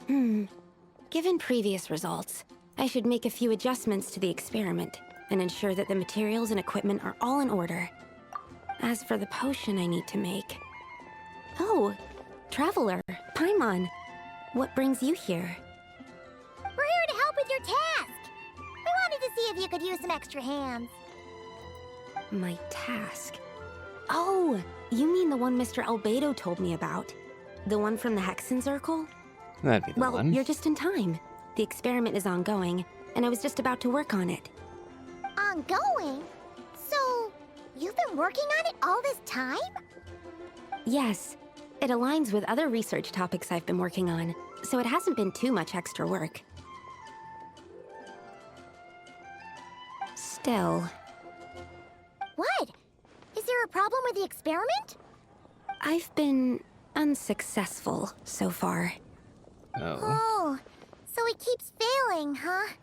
Given previous results, I should make a few adjustments to the experiment and ensure that the materials and equipment are all in order. As for the potion I need to make... Oh, Traveler, Paimon, what brings you here? We're here to help with your task. We wanted to see if you could use some extra hands. My task? Oh, you mean the one Mr. Albedo told me about? The one from the Hexen Circle? That'd be the one. Well, you're just in time. The experiment is ongoing, and I was just about to work on it. Ongoing? So, you've been working on it all this time? Yes. It aligns with other research topics I've been working on, so it hasn't been too much extra work. Still... What? Is there a problem with the experiment? I've been unsuccessful so far. Oh, so it keeps failing, huh?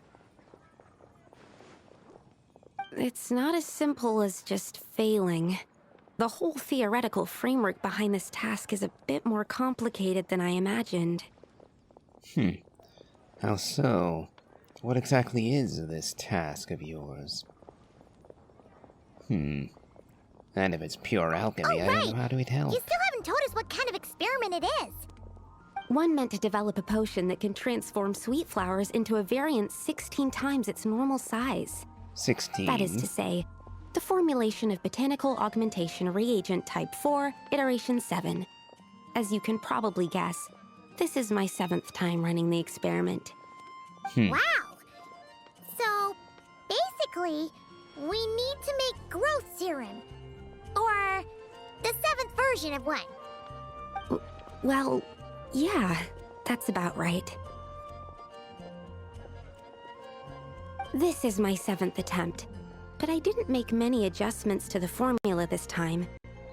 It's not as simple as just failing. The whole theoretical framework behind this task is a bit more complicated than I imagined. How so? What exactly is this task of yours? And if it's pure alchemy, I don't know how to help. You still haven't told us what kind of experiment it is. One meant to develop a potion that can transform sweet flowers into a variant 16 times its normal size. 16? That is to say, the formulation of Botanical Augmentation Reagent Type 4, Iteration 7. As you can probably guess, this is my 7th time running the experiment. Wow! So, basically, we need to make growth serum. Or the 7th version of one. Well, yeah, that's about right. This is my 7th attempt, but I didn't make many adjustments to the formula this time,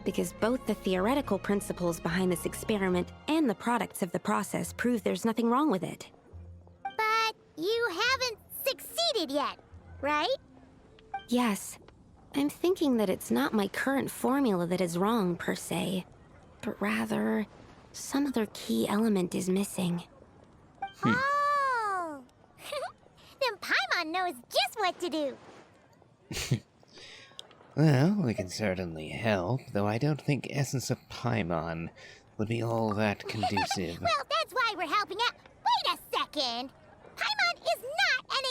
because both the theoretical principles behind this experiment and the products of the process prove there's nothing wrong with it. But you haven't succeeded yet, right? Yes. I'm thinking that it's not my current formula that is wrong, per se, but rather, some other key element is missing. Oh! Then Paimon knows just what to do. Well, we can certainly help, though I don't think Essence of Paimon would be all that conducive. Well, that's why we're helping out. Wait a second! Paimon is not an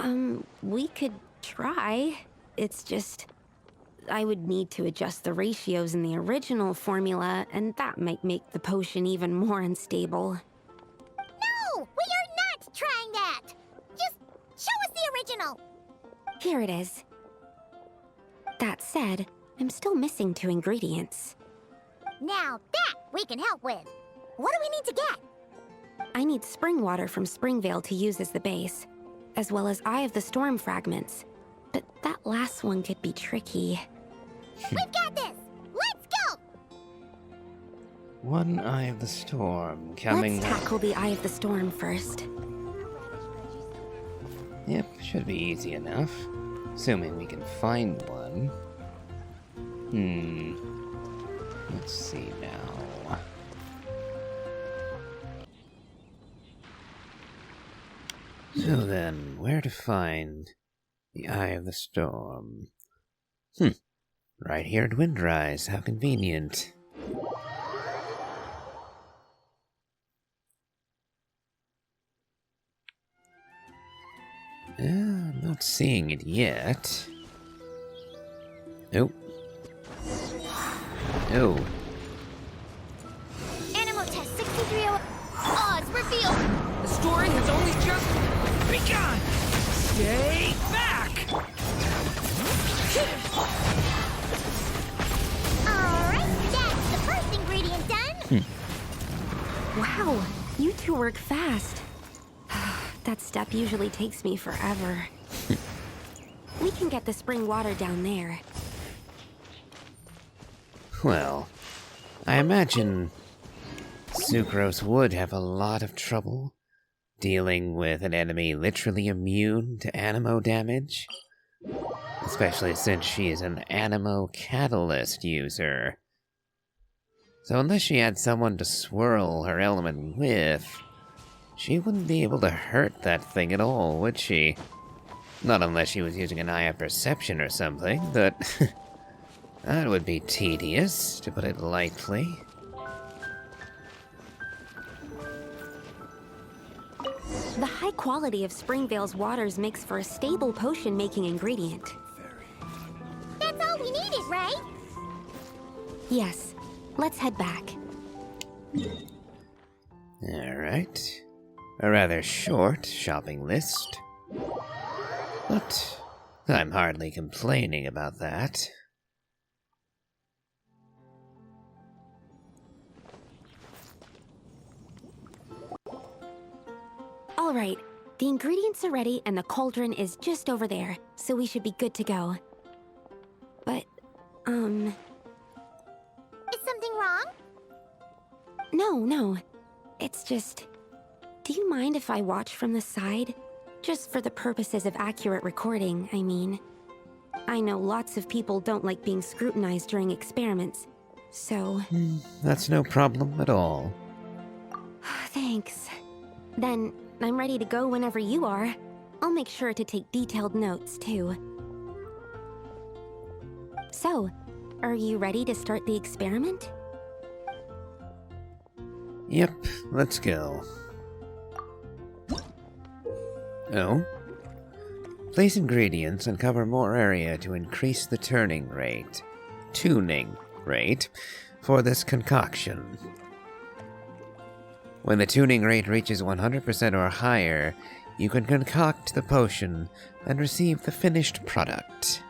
ingredient! We could try. It's just... I would need to adjust the ratios in the original formula, and that might make the potion even more unstable. No! We are not trying that! Just show us the original! Here it is. That said, I'm still missing 2 ingredients. Now that we can help with. What do we need to get? I need spring water from Springvale to use as the base, as well as Eye of the Storm fragments. But that last one could be tricky. We've got this! Let's go! One Eye of the Storm coming... Let's tackle the Eye of the Storm first. Yep, should be easy enough. Assuming we can find one. Let's see now. So then, where to find the Eye of the Storm? Right here at Windrise, how convenient. I'm not seeing it yet. Nope. No. Animal test 6301. Odds revealed. The story has only just begun! Stay back! Alright, that's the first ingredient done. Wow, you 2 work fast. That step usually takes me forever. We can get the spring water down there. Well, I imagine Sucrose would have a lot of trouble dealing with an enemy literally immune to animo damage. Especially since she is an animo catalyst user. So unless she had someone to swirl her element with, she wouldn't be able to hurt that thing at all, would she? Not unless she was using an eye of perception or something, but that would be tedious, to put it lightly. The high quality of Springvale's waters makes for a stable potion-making ingredient. That's all we needed, right? Yes, let's head back. Alright. A rather short shopping list. But I'm hardly complaining about that. All right, the ingredients are ready and the cauldron is just over there, so we should be good to go. But, Is something wrong? no. It's just... Do you mind if I watch from the side? Just for the purposes of accurate recording, I mean. I know lots of people don't like being scrutinized during experiments, so... That's no problem at all. Thanks. Then, I'm ready to go whenever you are. I'll make sure to take detailed notes, too. So, are you ready to start the experiment? Yep, let's go. Oh? Place ingredients and cover more area to increase the tuning rate for this concoction. When the tuning rate reaches 100% or higher, you can concoct the potion and receive the finished product.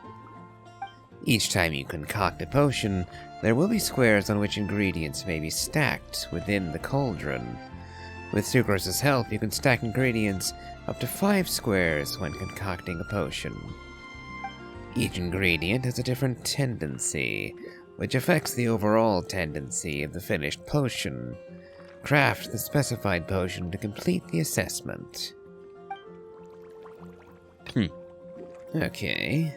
Each time you concoct a potion, there will be squares on which ingredients may be stacked within the cauldron. With Sucrose's help, you can stack ingredients up to 5 squares when concocting a potion. Each ingredient has a different tendency, which affects the overall tendency of the finished potion. Craft the specified potion to complete the assessment. Okay.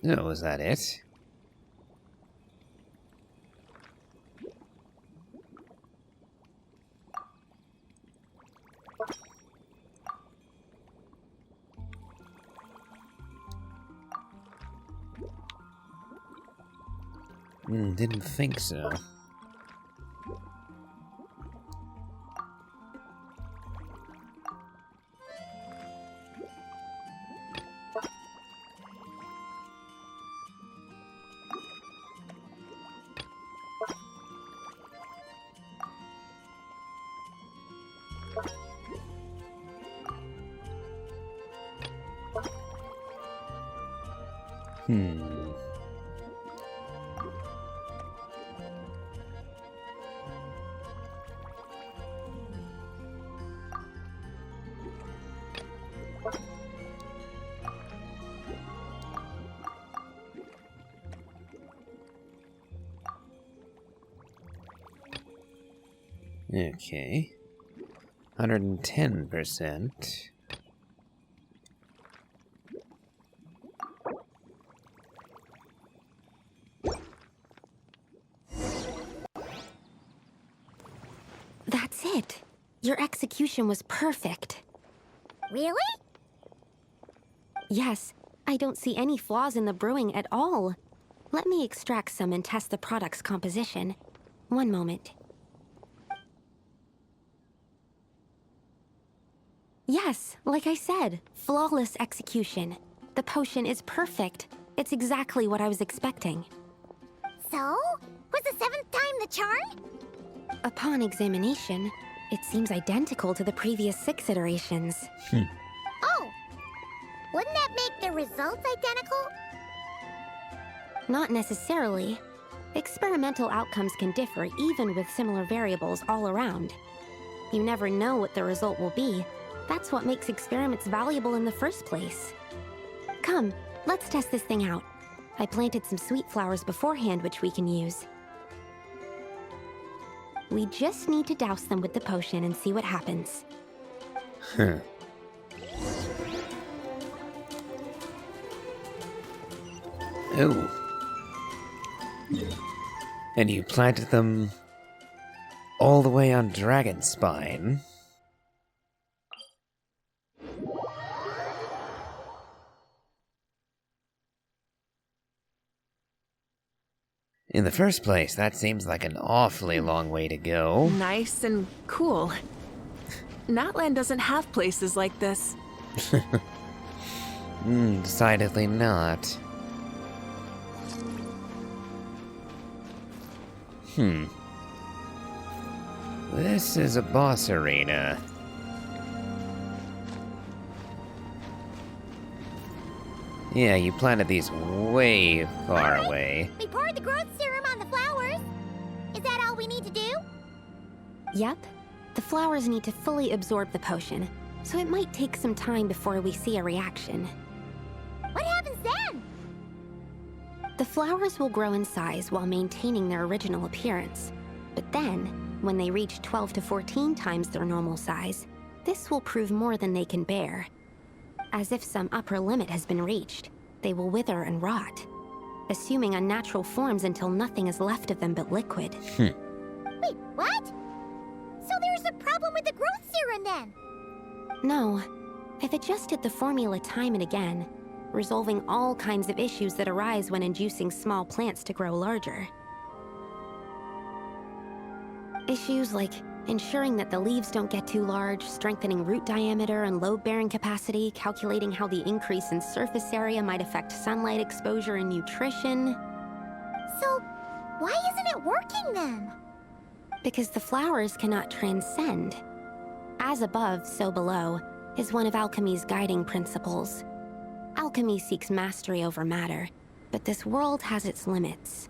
Oh, was that it? Didn't think so. Okay. 110%. That's it. Your execution was perfect. Really? Yes, I don't see any flaws in the brewing at all. Let me extract some and test the product's composition. One moment. Yes, like I said, flawless execution. The potion is perfect. It's exactly what I was expecting. So? Was the 7th time the charm? Upon examination, it seems identical to the previous 6 iterations. Oh! Wouldn't that make the results identical? Not necessarily. Experimental outcomes can differ even with similar variables all around. You never know what the result will be. That's what makes experiments valuable in the first place. Come, let's test this thing out. I planted some sweet flowers beforehand which we can use. We just need to douse them with the potion and see what happens. Huh. Oh. And you planted them all the way on Dragonspine. In the first place, that seems like an awfully long way to go. Nice and cool. Natland doesn't have places like this. Decidedly not. This is a boss arena. Yeah, you planted these way far away. We poured the growth serum on the flowers. Is that all we need to do? Yep. The flowers need to fully absorb the potion, so it might take some time before we see a reaction. What happens then? The flowers will grow in size while maintaining their original appearance. But then, when they reach 12 to 14 times their normal size, this will prove more than they can bear. As if some upper limit has been reached, they will wither and rot, assuming unnatural forms until nothing is left of them but liquid. Wait, what? So there's a problem with the growth serum then? No, I've adjusted the formula time and again, resolving all kinds of issues that arise when inducing small plants to grow larger. Issues like ensuring that the leaves don't get too large, strengthening root diameter and load-bearing capacity, calculating how the increase in surface area might affect sunlight exposure and nutrition. So, why isn't it working then? Because the flowers cannot transcend. As above, so below, is one of alchemy's guiding principles. Alchemy seeks mastery over matter, but this world has its limits.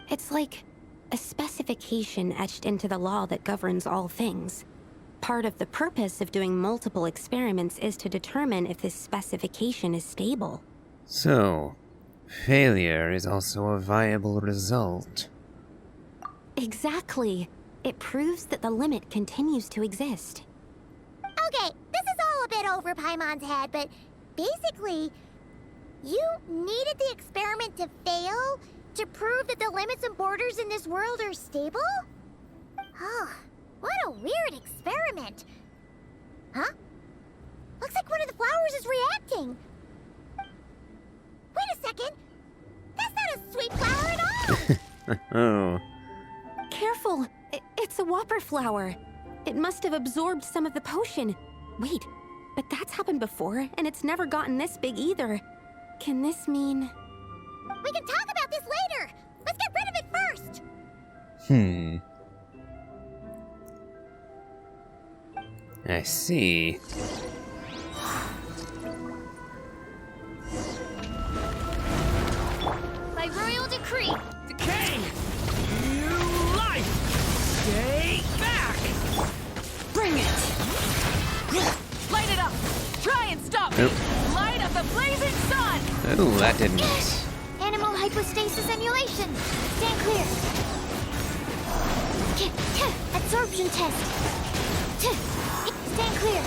It's like a specification etched into the law that governs all things. Part of the purpose of doing multiple experiments is to determine if this specification is stable. So, failure is also a viable result. Exactly. It proves that the limit continues to exist. Okay, this is all a bit over Paimon's head, but basically, you needed the experiment to fail to prove that the limits and borders in this world are stable? Oh, what a weird experiment. Huh? Looks like one of the flowers is reacting. Wait a second. That's not a sweet flower at all. Oh. Careful! It's a whopper flower. It must have absorbed some of the potion. Wait, but that's happened before, and it's never gotten this big either. Can this mean... We can talk about this later. Let's get rid of it first. I see. By royal decree. Decay! New life! Stay back! Bring it! Light it up! Try and stop me! Nope. Light up the blazing sun! Oh, that didn't... Animal hypostasis emulation. Stand clear. Absorption test. Stand clear.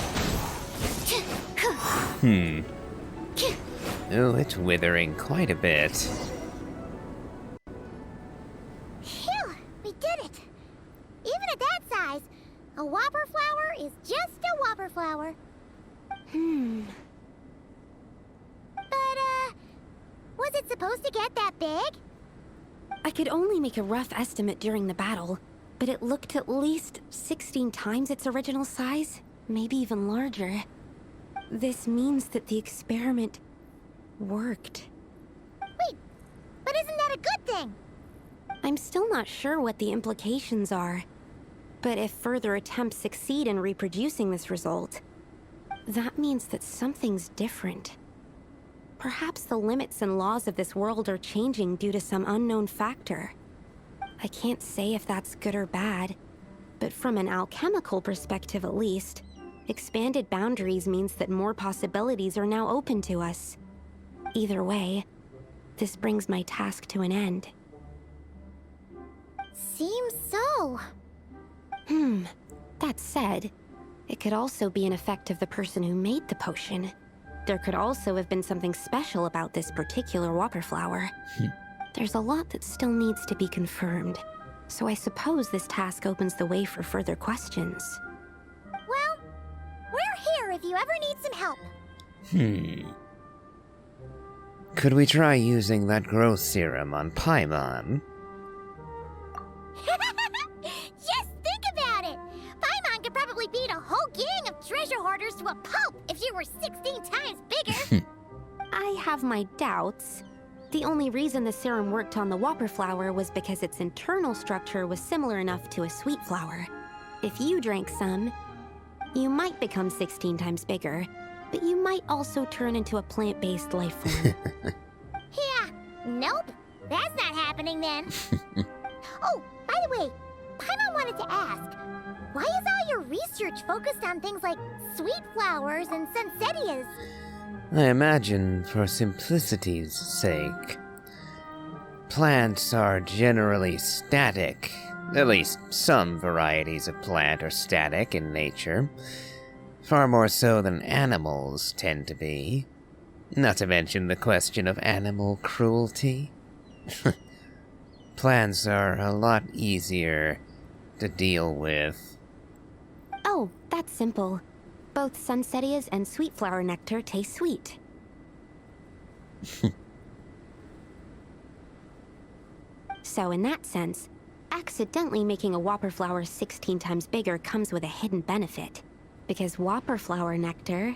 Oh, it's withering quite a bit. Phew, we did it. Even at that size, a whopper flower is just a whopper flower. But, was it supposed to get that big? I could only make a rough estimate during the battle, but it looked at least 16 times its original size, maybe even larger. This means that the experiment worked. Wait, but isn't that a good thing? I'm still not sure what the implications are, but if further attempts succeed in reproducing this result, that means that something's different. Perhaps the limits and laws of this world are changing due to some unknown factor. I can't say if that's good or bad, but from an alchemical perspective at least, expanded boundaries means that more possibilities are now open to us. Either way, this brings my task to an end. Seems so. That said, it could also be an effect of the person who made the potion. There could also have been something special about this particular whopper flower. There's a lot that still needs to be confirmed, so I suppose this task opens the way for further questions. Well, we're here if you ever need some help. Could we try using that growth serum on Paimon? Yes, think about it! Paimon could probably beat a whole gang of treasure hoarders to a pulp if you were 16 times bigger. I have my doubts. The only reason the serum worked on the whopper flower was because its internal structure was similar enough to a sweet flower. If you drank some, you might become 16 times bigger, but you might also turn into a plant-based life form. Yeah, nope. That's not happening then. Oh, by the way, Paimon wanted to ask, why is all your research focused on things like sweet flowers and sunsettias? I imagine for simplicity's sake. Plants are generally static. At least some varieties of plant are static in nature. Far more so than animals tend to be. Not to mention the question of animal cruelty. Plants are a lot easier to deal with. Oh, that's simple. Both sunsettias and sweet flower nectar taste sweet. So in that sense, accidentally making a whopper flower 16 times bigger comes with a hidden benefit. Because whopper flower nectar...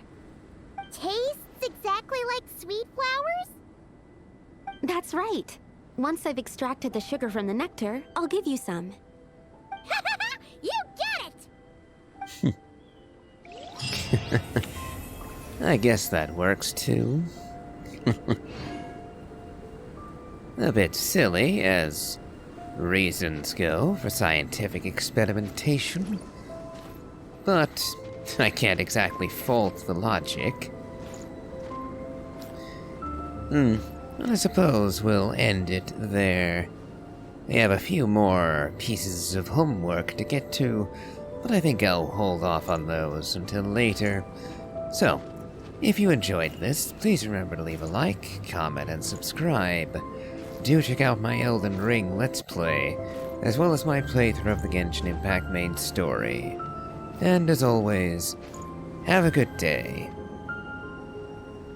Tastes exactly like sweet flowers? That's right. Once I've extracted the sugar from the nectar, I'll give you some. You get it! I guess that works too. A bit silly, as reasons go for scientific experimentation. But I can't exactly fault the logic. I suppose we'll end it there. We have a few more pieces of homework to get to, but I think I'll hold off on those until later. So, if you enjoyed this, please remember to leave a like, comment, and subscribe. Do check out my Elden Ring Let's Play, as well as my playthrough of the Genshin Impact main story. And as always, have a good day.